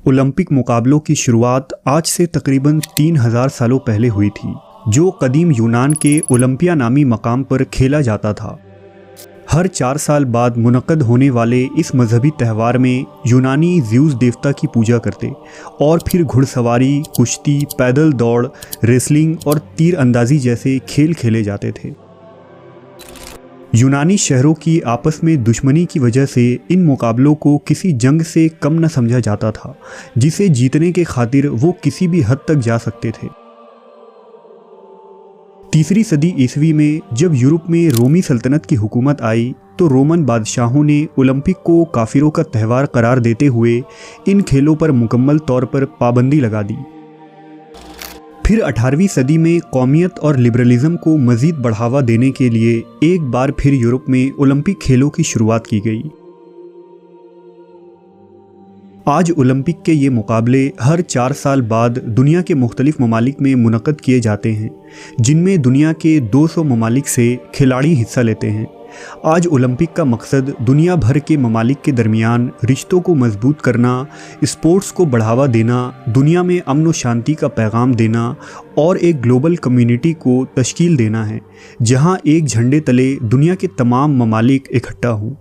Olympic मुकाबलों की शुरुआत आज से तकरीबन 3000 सालों पहले हुई थी, जो कदीम यूनान के ओलंपिया नामी मकाम पर खेला जाता था। हर 4 साल बाद मुनक्कद होने वाले इस मजहबी त्यौहार में यूनानी ज़्यूस देवता की पूजा करते और फिर घुड़सवारी, कुश्ती, पैदल दौड़, रेसलिंग और तीर अंदाजी जैसे खेल खेले जाते थे। यूनानी शहरों की आपस में दुश्मनी की वजह से इन मुकाबलों को किसी जंग से कम न समझा जाता था, जिसे जीतने के खातिर वो किसी भी हद तक जा सकते थे। 3री सदी ईस्वी में जब यूरोप में रोमी सल्तनत की हुकूमत आई तो रोमन बादशाहों ने ओलंपिक को काफिरों का त्यौहार करार देते हुए इन खेलों पर मुकम्मल तौर पर पाबंदी लगा दी। फिर 18वीं सदी में कौमियत और लिबरलिज्म को मज़ीद बढ़ावा देने के लिए एक बार फिर यूरोप में ओलंपिक खेलों की शुरुआत की गई। आज ओलंपिक के ये मुकाबले हर 4 साल बाद दुनिया के मुख्तलिफ ममालिक में मुनक्कद किए जाते हैं, जिनमें दुनिया के 200 ममालिक से खिलाड़ी हिस्सा लेते हैं। आज ओलंपिक का मकसद दुनिया भर के ममालिक के दरमियान रिश्तों को मजबूत करना, स्पोर्ट्स को बढ़ावा देना, दुनिया में अमन व शांति का पैगाम देना और एक ग्लोबल कम्युनिटी को तश्कील देना है, जहां एक झंडे तले दुनिया के तमाम ममालिक इकट्ठा हों।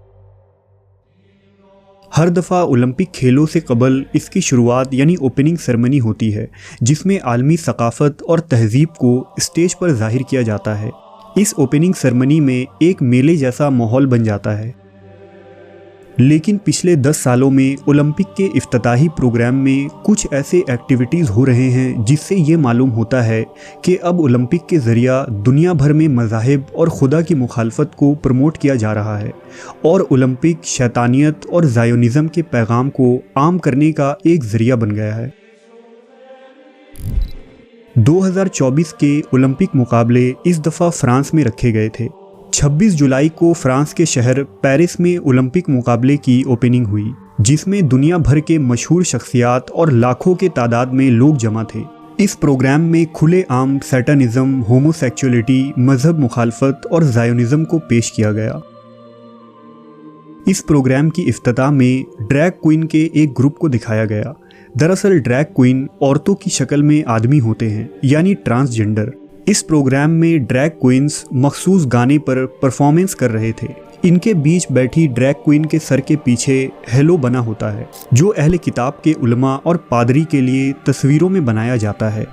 हर दफ़ा ओलंपिक खेलों से कबल इसकी शुरुआत यानी ओपनिंग सेरेमनी होती है, जिसमें आलमी सकाफ़त और तहज़ीब को स्टेज पर ज़ाहिर किया जाता है। इस ओपनिंग सेरेमनी में एक मेले जैसा माहौल बन जाता है। लेकिन पिछले 10 सालों में ओलंपिक के इफ्तिताही प्रोग्राम में कुछ ऐसे एक्टिविटीज़ हो रहे हैं जिससे ये मालूम होता है कि अब ओलंपिक के ज़रिया दुनिया भर में मज़ाहिब और खुदा की मुखालफत को प्रमोट किया जा रहा है और ओलंपिक शैतानियत और ज़ायोनिज़म के पैगाम को आम करने का एक ज़रिया बन गया है। 2024 के ओलंपिक मुकाबले इस दफ़ा फ्रांस में रखे गए थे। 26 जुलाई को फ्रांस के शहर पेरिस में ओलंपिक मुकाबले की ओपनिंग हुई, जिसमें दुनिया भर के मशहूर शख्सियात और लाखों के तादाद में लोग जमा थे। इस प्रोग्राम में खुले आम सैटानिज़म, होमोसेक्सुअलिटी, मजहब मुखालफत और ज़ायोनिज़म को पेश किया गया। इस प्रोग्राम की इफ्तिताह में ड्रैग क्वीन के एक ग्रुप को दिखाया गया। दरअसल ड्रैग क्वीन औरतों की शक्ल में आदमी होते हैं, यानी ट्रांसजेंडर। इस प्रोग्राम में ड्रैग क्वींस मखसूस गाने पर परफॉर्मेंस कर रहे थे। इनके बीच बैठी ड्रैग क्वीन के सर के पीछे हेलो बना होता है, जो अहले किताब के उलमा और पादरी के लिए तस्वीरों में बनाया जाता है।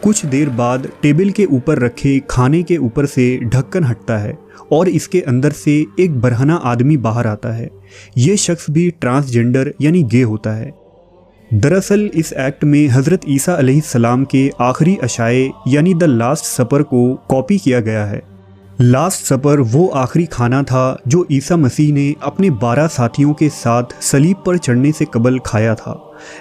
कुछ देर बाद टेबल के ऊपर रखे खाने के ऊपर से ढक्कन हटता है और इसके अंदर से एक बरहना आदमी बाहर आता है। ये शख्स भी ट्रांसजेंडर यानी गे होता है। दरअसल इस एक्ट में हज़रत ईसा अलैहिस्सलाम के आखिरी अशाए यानी द लास्ट सपर को कॉपी किया गया है। लास्ट सपर वो आखिरी खाना था जो ईसा मसीह ने अपने 12 साथियों के साथ सलीब पर चढ़ने से कबल खाया था।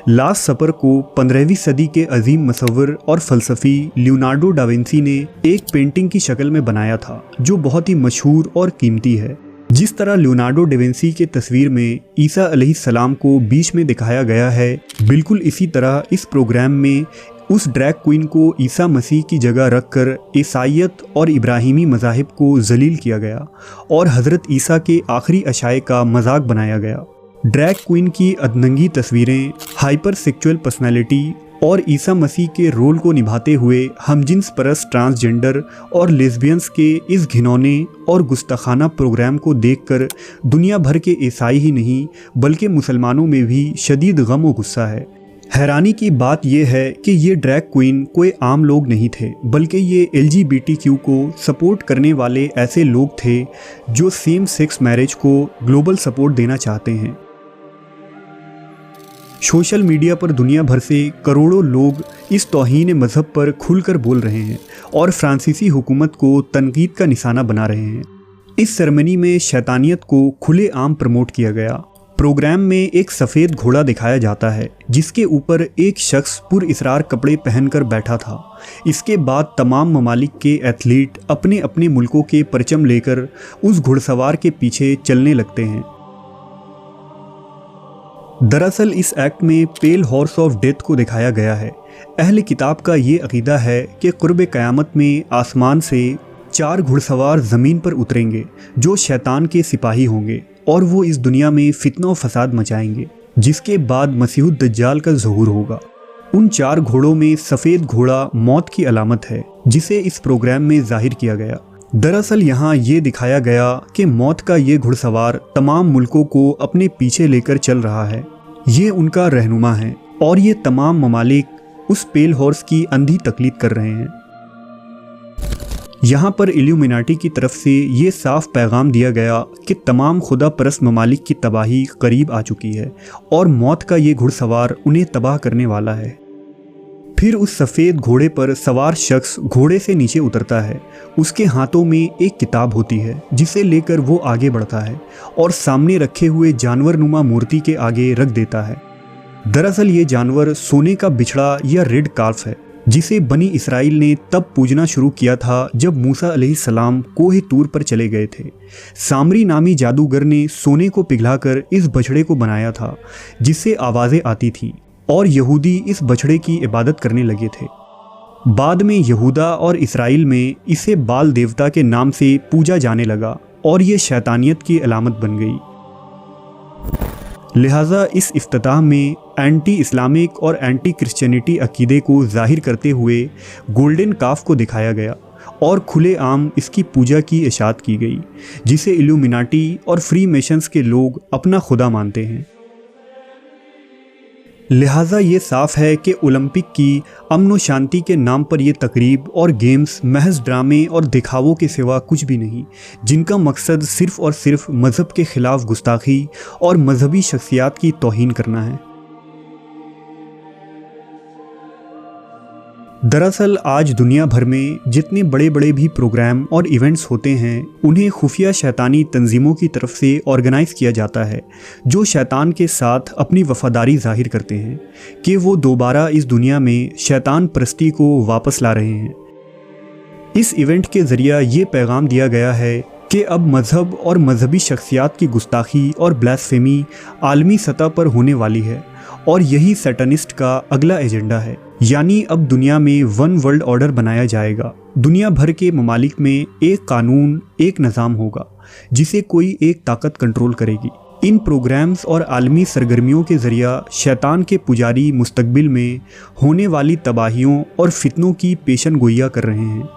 लास्ट सपर को 15वीं सदी के अजीम मसव्विर और फ़लसफ़ी लियोनार्डो डा विंसी ने एक पेंटिंग की शक्ल में बनाया था, जो बहुत ही मशहूर और कीमती है। जिस तरह लियोनार्डो डा विंसी के तस्वीर में ईसा अलैहिस्सलाम को बीच में दिखाया गया है, बिल्कुल इसी तरह इस प्रोग्राम में उस ड्रैग क्वीन को ईसा मसीह की जगह रखकर ईसाईयत और इब्राहिमी मज़ाहिब को जलील किया गया और हज़रत ईसा के आखिरी अशाए का मजाक बनाया गया। ड्रैग क्वीन की अदनंगी तस्वीरें, हाइपर सेक्सुअल पर्सनैलिटी और ईसा मसीह के रोल को निभाते हुए हमजिन्स परस्त ट्रांसजेंडर और लेस्बियंस के इस घिनौने और गुस्ताखाना प्रोग्राम को देखकर दुनिया भर के ईसाई ही नहीं बल्कि मुसलमानों में भी शदीद गम और गुस्सा है। हैरानी की बात यह है कि ये ड्रैग क्वीन कोई आम लोग नहीं थे, बल्कि ये LGBTQ को सपोर्ट करने वाले ऐसे लोग थे जो सेम सेक्स मैरिज को ग्लोबल सपोर्ट देना चाहते हैं। सोशल मीडिया पर दुनिया भर से करोड़ों लोग इस तौहीन मज़हब पर खुलकर बोल रहे हैं और फ्रांसीसी हुकूमत को तनकीद का निशाना बना रहे हैं। इस सेरेमनी में शैतानियत को खुले आम प्रमोट किया गया। प्रोग्राम में एक सफ़ेद घोड़ा दिखाया जाता है, जिसके ऊपर एक शख्स पुरइसरार कपड़े पहनकर बैठा था। इसके बाद तमाम ममालिक के एथलीट अपने अपने मुल्कों के परचम लेकर उस घुड़सवार के पीछे चलने लगते हैं। दरअसल इस एक्ट में पेल हॉर्स ऑफ डेथ को दिखाया गया है। अहले किताब का ये अकीदा है कि कुर्ब क़यामत में आसमान से 4 घुड़सवार ज़मीन पर उतरेंगे जो शैतान के सिपाही होंगे और वो इस दुनिया में फितना और फसाद मचाएंगे। जिसके बाद मसीह दज्जाल का ज़हूर होगा। उन 4 घोड़ों में सफ़ेद घोड़ा मौत की अलामत है, जिसे इस प्रोग्राम में जाहिर किया गया। दरअसल यहाँ ये दिखाया गया कि मौत का ये घुड़सवार तमाम मुल्कों को अपने पीछे लेकर चल रहा है। ये उनका रहनुमा है और ये तमाम ममालिक उस पेल हॉर्स की अंधी तकलीद कर रहे हैं। यहाँ पर इल्यूमिनाटी की तरफ से ये साफ पैगाम दिया गया कि तमाम खुदा परस्त ममालिक की तबाही करीब आ चुकी है और मौत का ये घुड़सवार उन्हें तबाह करने वाला है। फिर उस सफ़ेद घोड़े पर सवार शख्स घोड़े से नीचे उतरता है। उसके हाथों में एक किताब होती है जिसे लेकर वो आगे बढ़ता है और सामने रखे हुए जानवर नुमा मूर्ति के आगे रख देता है। दरअसल ये जानवर सोने का बिछड़ा या रेड कार्फ है, जिसे बनी इसराइल ने तब पूजना शुरू किया था जब मूसा अलैहिस्सलाम कोहे तूर पर चले गए थे। सामरी नामी जादूगर ने सोने को पिघलाकर इस बछड़े को बनाया था, जिससे आवाज़ें आती थीं और यहूदी इस बछड़े की इबादत करने लगे थे। बाद में यहूदा और इसराइल में इसे बाल देवता के नाम से पूजा जाने लगा और ये शैतानियत की अलामत बन गई। लिहाजा इस इफ्तिताह में एंटी इस्लामिक और एंटी क्रिश्चियनिटी अकीदे को जाहिर करते हुए गोल्डन काफ को दिखाया गया और खुले आम इसकी पूजा की इशाअत की गई, जिसे इल्यूमिनाटी और फ्री मेशंस के लोग अपना खुदा मानते हैं। लिहाजा ये साफ है कि ओलंपिक की अमन व शांति के नाम पर ये तकरीब और गेम्स महज ड्रामे और दिखावों के सिवा कुछ भी नहीं, जिनका मकसद सिर्फ़ और सिर्फ मज़हब के ख़िलाफ़ गुस्ताखी और मजहबी शख्सियात की तौहीन करना है। दरअसल आज दुनिया भर में जितने बड़े बड़े भी प्रोग्राम और इवेंट्स होते हैं, उन्हें खुफिया शैतानी तंजीमों की तरफ से ऑर्गेनाइज़ किया जाता है, जो शैतान के साथ अपनी वफ़ादारी ज़ाहिर करते हैं कि वो दोबारा इस दुनिया में शैतान परस्ती को वापस ला रहे हैं। इस इवेंट के ज़रिए ये पैगाम दिया गया है कि अब मज़हब और मजहबी शख्सियात की गुस्ताखी और ब्लास्फेमी आलमी सतह पर होने वाली है और यही सैटनिस्ट का अगला एजेंडा है। यानी अब दुनिया में वन वर्ल्ड ऑर्डर बनाया जाएगा। दुनिया भर के ममालिक में एक कानून, एक निज़ाम होगा जिसे कोई एक ताकत कंट्रोल करेगी। इन प्रोग्राम्स और आलमी सरगर्मियों के ज़रिए शैतान के पुजारी मुस्तकबिल में होने वाली तबाहियों और फितनों की पेशन गोइयाँ कर रहे हैं।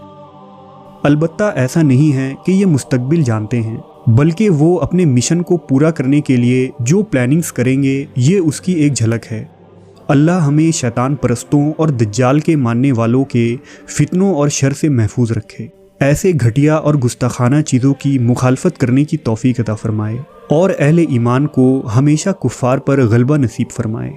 अलबत्ता ऐसा नहीं है कि ये मुस्तकबिल जानते हैं, बल्कि वो अपने मिशन को पूरा करने के लिए जो प्लानिंग्स करेंगे, ये उसकी एक झलक है। अल्लाह हमें शैतान परस्तों और दज्जाल के मानने वालों के फितनों और शर से महफूज रखे। ऐसे घटिया और गुस्ताखाना चीज़ों की मुखालफत करने की तौफीक अता फरमाए और अहले ईमान को हमेशा कुफ़ार पर गलबा नसीब फरमाए।